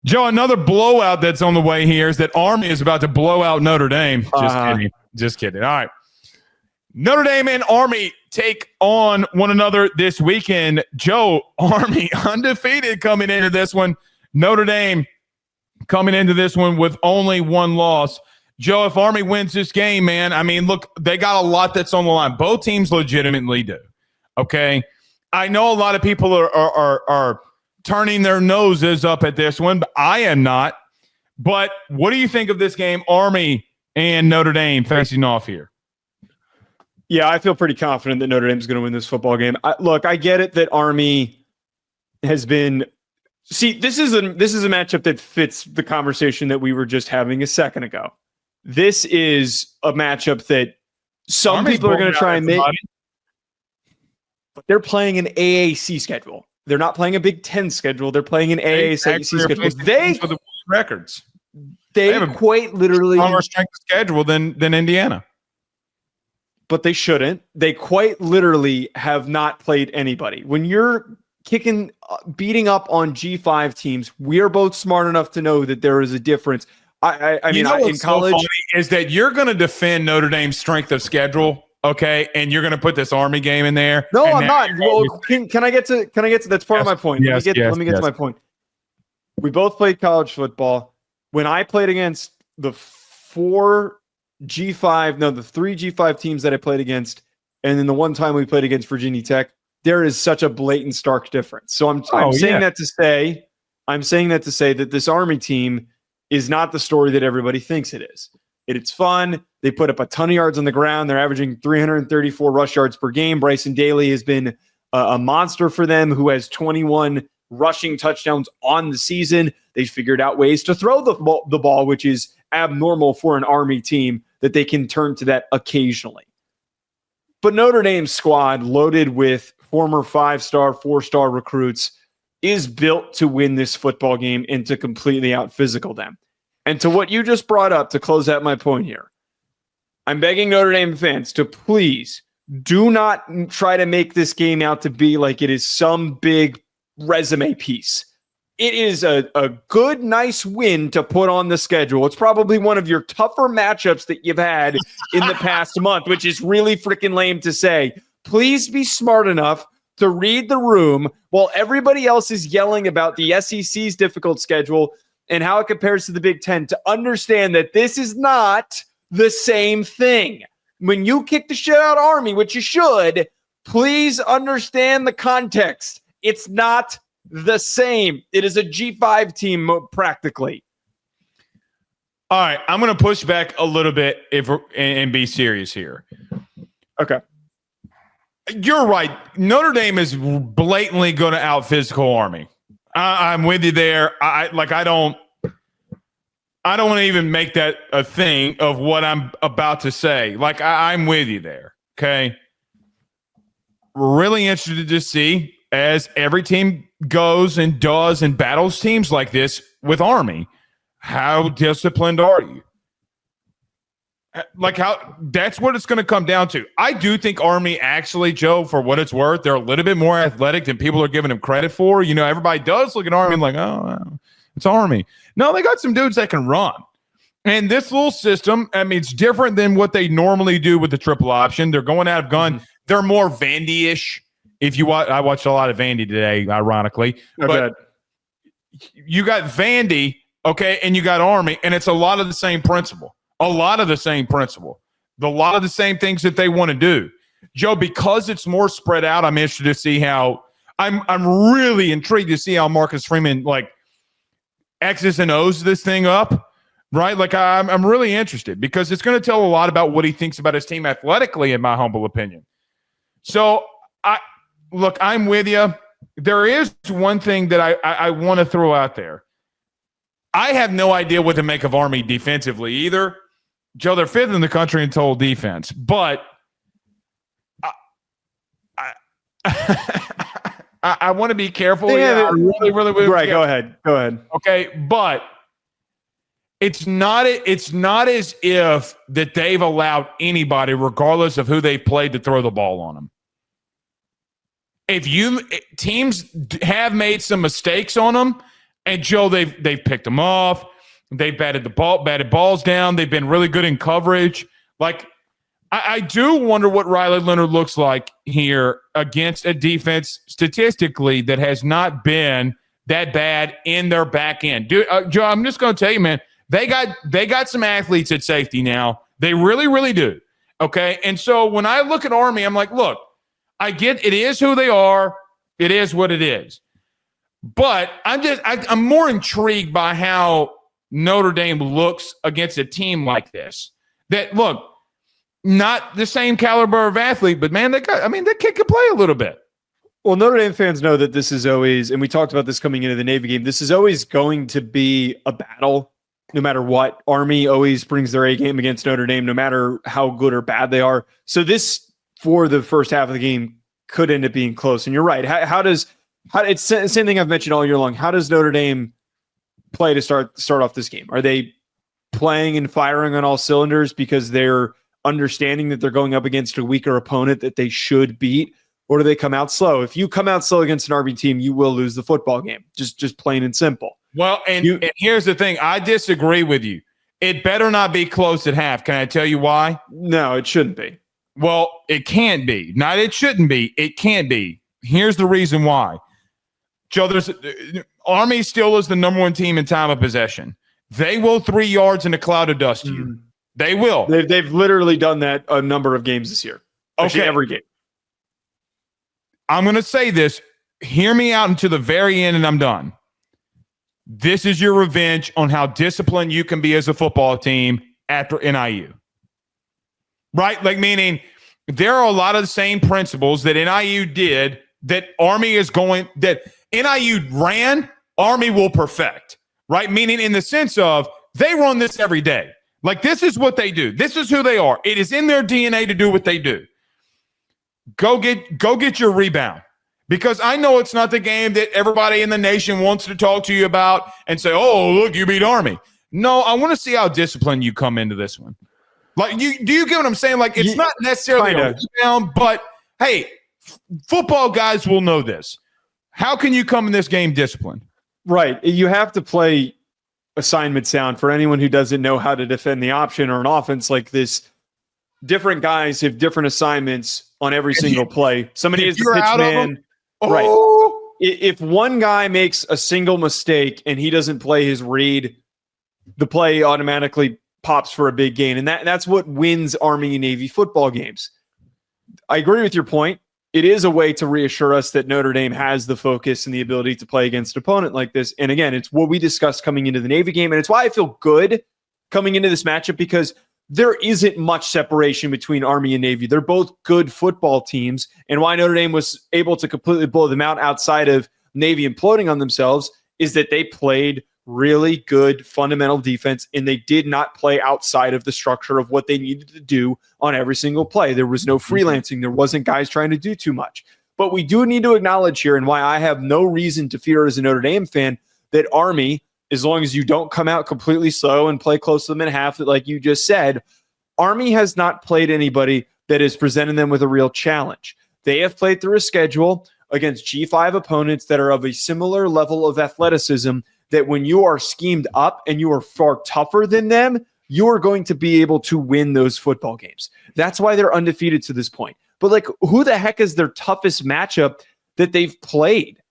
Joe, another blowout that's on the way here is that Army is about to blow out Notre Dame. Just kidding. Just kidding. All right. Notre Dame and Army take on one another this weekend. Joe, Army undefeated coming into this one. Notre Dame coming into this one with only one loss. Joe, if Army wins this game, man, I mean, look, they got a lot that's on the line. Both teams legitimately do. Okay? I know a lot of people are turning their noses up at this one, but I am not. But what do you think of this game, Army and Notre Dame facing off here? Yeah, I feel pretty confident that Notre Dame is going to win this football game. Look, I get it that Army has been. See, this is a matchup that fits the conversation that we were just having a second ago. This is a matchup that some Army's people are going to try and make. Somebody. But they're playing an AAC schedule. They're not playing a Big Ten schedule. They're playing an AAC schedule. They for the records. They have a quite literally stronger strength of schedule than Indiana. But they shouldn't. They quite literally have not played anybody. When you're beating up on G5 teams, we are both smart enough to know that there is a difference. I mean, in college, so is that you're going to defend Notre Dame's strength of schedule, okay? And you're going to put this Army game in there. No, I'm not. Well, can I get to? That's part of my point. Let me get to my point. We both played college football. When I played against the three G5 teams that I played against, and then the one time we played against Virginia Tech, there is such a blatant, stark difference. So I'm saying that to say that this Army team is not the story that everybody thinks it is. It's fun. They put up a ton of yards on the ground. They're averaging 334 rush yards per game. Bryson Daly has been a monster for them, who has 21 rushing touchdowns on the season. They figured out ways to throw the ball, which is abnormal for an Army team, that they can turn to that occasionally. But Notre Dame's squad, loaded with former 5-star, 4-star recruits, is built to win this football game and to completely out-physical them. And to what you just brought up, to close out my point here, I'm begging Notre Dame fans to please do not try to make this game out to be like it is some big resume piece. It is a good, nice win to put on the schedule. It's probably one of your tougher matchups that you've had in the past month, which is really freaking lame to say. Please be smart enough to read the room while everybody else is yelling about the SEC's difficult schedule and how it compares to the Big Ten, to understand that this is not the same thing. When you kick the shit out of Army, which you should, please understand the context. It's not the same. It is a G5 team practically. All right, I'm going to push back a little bit and be serious here. Okay. You're right. Notre Dame is blatantly going to out-physical Army. I'm with you there. I don't want to even make that a thing of what I'm about to say. I'm with you there. Okay. We're really interested to see, as every team goes and does and battles teams like this with Army, how disciplined are you? That's what it's going to come down to. I do think Army actually, Joe, for what it's worth, they're a little bit more athletic than people are giving them credit for. You know, everybody does look at Army like, oh, it's Army. No, they got some dudes that can run. And this little system, I mean, it's different than what they normally do with the triple option. They're going out of gun. Mm-hmm. They're more Vandy-ish. If you watch, I watched a lot of Vandy today, ironically. But you got Vandy, okay, and you got Army, and it's a lot of the same principle. A lot of the same things that they want to do. Joe, because it's more spread out, I'm interested to see how I'm really intrigued to see how Marcus Freeman X's and O's this thing up, right? I'm really interested, because it's going to tell a lot about what he thinks about his team athletically, in my humble opinion. So I'm with you. There is one thing that I want to throw out there. I have no idea what to make of Army defensively either. Joe, they're fifth in the country in total defense, but I want to be careful. I really right. Go ahead. Okay, but it's not as if that they've allowed anybody, regardless of who they've played, to throw the ball on them. If teams have made some mistakes on them, And Joe, they've picked them off. They've batted balls down. They've been really good in coverage. Like, I do wonder what Riley Leonard looks like here against a defense statistically that has not been that bad in their back end. Dude, Joe, I'm just going to tell you, man, they got some athletes at safety now. They really, really do. Okay. And so when I look at Army, I'm like, look, I get it is who they are. It is what it is. But I'm more intrigued by how Notre Dame looks against a team like this. That, look, not the same caliber of athlete, but man, the kid can play a little bit. Well, Notre Dame fans know that this is always, and we talked about this coming into the Navy game, this is always going to be a battle no matter what. Army always brings their A game against Notre Dame, no matter how good or bad they are. So this, for the first half of the game, could end up being close. And you're right. It's the same thing I've mentioned all year long. How does Notre Dame play to start off this game? Are they playing and firing on all cylinders because they're understanding that they're going up against a weaker opponent that they should beat? Or do they come out slow? If you come out slow against an Army team, you will lose the football game. Just plain and simple. Well, and here's the thing. I disagree with you. It better not be close at half. Can I tell you why? No, it shouldn't be. Well, it can't be. Not it shouldn't be. It can't be. Here's the reason why. Joe, Army still is the number one team in time of possession. They will 3 yards in a cloud of dust to you. They will. They've literally done that a number of games this year. Actually, okay. Every game. I'm going to say this. Hear me out until the very end, and I'm done. This is your revenge on how disciplined you can be as a football team after NIU. Right? Like, meaning there are a lot of the same principles that NIU did that Army is going – that NIU ran, Army will perfect. Right? Meaning in the sense of they run this every day. Like, this is what they do. This is who they are. It is in their DNA to do what they do. Go get your rebound. Because I know it's not the game that everybody in the nation wants to talk to you about and say, oh, look, you beat Army. No, I want to see how disciplined you come into this one. Like, do you get what I'm saying? Like, it's not necessarily a rebound, but, hey, football guys will know this. How can you come in this game disciplined? Right. You have to play assignment sound. For anyone who doesn't know how to defend the option or an offense like this, different guys have different assignments on every single play. Somebody is the pitch man. Right. If one guy makes a single mistake and he doesn't play his read, the play automatically pops for a big gain. And that's what wins Army and Navy football games. I agree with your point. It is a way to reassure us that Notre Dame has the focus and the ability to play against an opponent like this. And again, it's what we discussed coming into the Navy game. And it's why I feel good coming into this matchup, because there isn't much separation between Army and Navy. They're both good football teams. And why Notre Dame was able to completely blow them out outside of Navy imploding on themselves is that they played really good fundamental defense, and they did not play outside of the structure of what they needed to do on every single play. There was no freelancing. There wasn't guys trying to do too much. But we do need to acknowledge here, and why I have no reason to fear as a Notre Dame fan, that Army, as long as you don't come out completely slow and play close to them in half, like you just said, Army has not played anybody that is presenting them with a real challenge. They have played through a schedule against G5 opponents that are of a similar level of athleticism, that when you are schemed up and you are far tougher than them, you are going to be able to win those football games. That's why they're undefeated to this point. But like, who the heck is their toughest matchup that they've played?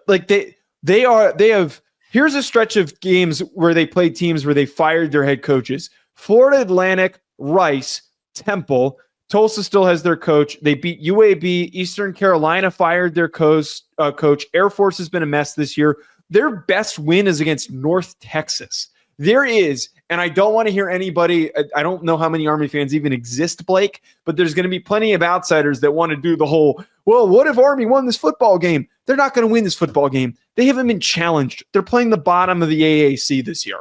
Like they have, here's a stretch of games where they played teams where they fired their head coaches. Florida Atlantic, Rice, Temple, Tulsa still has their coach. They beat UAB. Eastern Carolina fired their coach. Air Force has been a mess this year. Their best win is against North Texas. There is, and I don't want to hear anybody, I don't know how many Army fans even exist, Blake, but there's going to be plenty of outsiders that want to do the whole, well, what if Army won this football game? They're not going to win this football game. They haven't been challenged. They're playing the bottom of the AAC this year.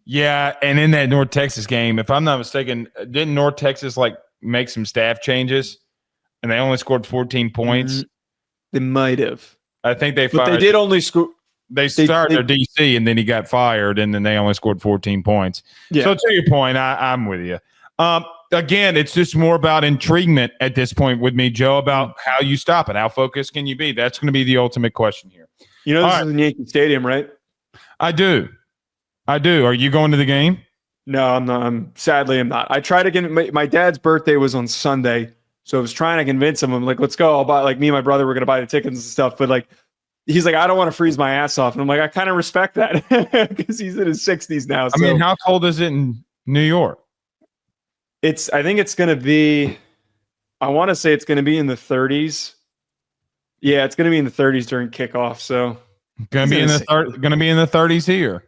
Yeah, and in that North Texas game, if I'm not mistaken, didn't North Texas like make some staff changes and they only scored 14 points? They might have. I think they fired. But they did only score. They started their DC and then he got fired and then they only scored 14 points. Yeah. So to your point, I'm with you. Again, it's just more about intriguement at this point with me, Joe, about how you stop it. How focused can you be? That's going to be the ultimate question here. You know, All this right. is in Yankee Stadium, right? I do. Are you going to the game? No, I'm not. Sadly, I'm not. I tried to get my dad's birthday was on Sunday, so I was trying to convince him. I'm like, let's go. I'll buy, like, me and my brother were going to buy the tickets and stuff. But like, he's like, I don't want to freeze my ass off. And I'm like, I kind of respect that because he's in his 60s now. I mean, how cold is it in New York? I think it's going to be, I want to say it's going to be in the 30s. Yeah, it's going to be in the 30s during kickoff. So Going to be in the 30s here.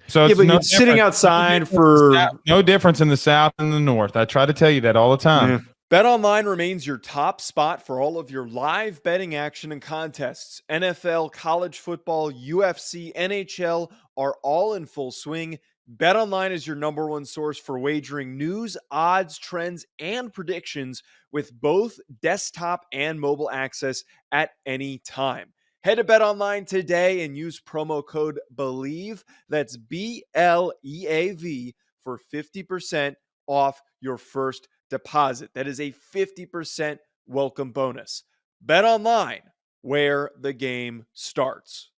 So yeah, it's but sitting outside for no difference in the South and the North. I try to tell you that all the time. Yeah. BetOnline remains your top spot for all of your live betting action and contests. NFL, college football, UFC, NHL are all in full swing. BetOnline is your number one source for wagering news, odds, trends, and predictions with both desktop and mobile access at any time. Head to BetOnline today and use promo code BELIEVE, that's BLEAV, for 50% off your first deposit. That is a 50% welcome bonus. BetOnline, where the game starts.